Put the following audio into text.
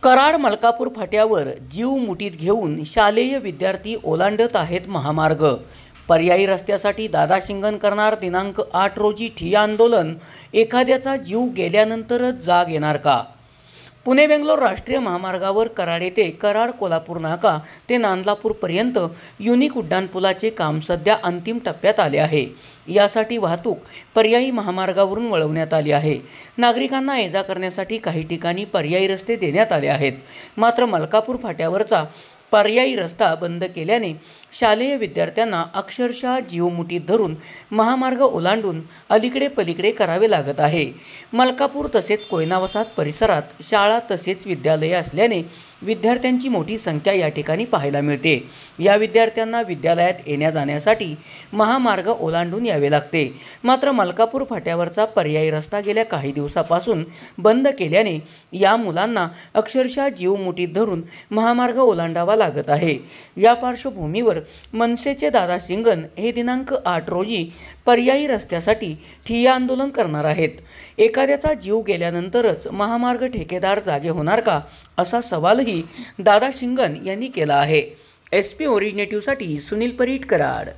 कराड मलकापूर फाट्यावर जीव मुठीत घेऊन शालेय विद्यार्थी ओलांडत आहेत महामार्ग। पर्यायी रस्त्यासाठी दादा शिंगण करणार दिनांक 8 रोजी ठिय्या आंदोलन। एखाद्याचा जीव गेल्यानंतरच जाग येणार का? पुणे बेंगलोर राष्ट्रीय महामार्गावर कराड येथे कराड कोल्हापूर नाका ते नांदलापूर पर्यंत युनिक उड्डाणपुलाचे काम सध्या अंतिम टप्प्यात आले आहे। यासाठी वाहतूक पर्यायी महामार्गावरून वळवण्यात आली आहे। नागरिकांना ये-जा करण्यासाठी काही ठिकाणी पर्यायी रस्ते देण्यात आले आहेत। मात्र मलकापूर फाट्यावरचा पर्यायी रस्ता बंद केल्याने शालेय विद्यार्थ्यांना अक्षरशः जीव मुठीत धरून महामार्ग ओलांडून अलीकडे पलीकडे करावे लागत आहे। मलकापूर तसेच कोयना वसाहत परिसरात शाळा तसेच विद्यालये असल्याने विद्यार्थ्यांची मोठी संख्या या ठिकाणी पाहायला मिळते। या विद्यार्थ्यांना विद्यालयात येण्या जाण्यासाठी महामार्ग ओलांडून यावे लागते। मात्र मलकापूर फाट्यावरचा पर्यायी रस्ता गेल्या काही दिवसापासून बंद केल्याने या मुलांना अक्षरशः जीव मुठीत धरून महामार्ग ओलांडावा लागत आहे। या पार्श्वभूमीवर मनसेचे दादा शिंगण हे दिनांक 8 रोजी पर्यायी रस्त्यासाठी ठिय्या आंदोलन करणार आहेत। एखाद्याचा जीव गेल्यानंतरच महामार्ग ठेकेदार जागे होणार का, असा सवालही दादा शिंगण यांनी केला आहे। SP ओरिजिनेटिव्हसाठी सुनील परीट, कराड।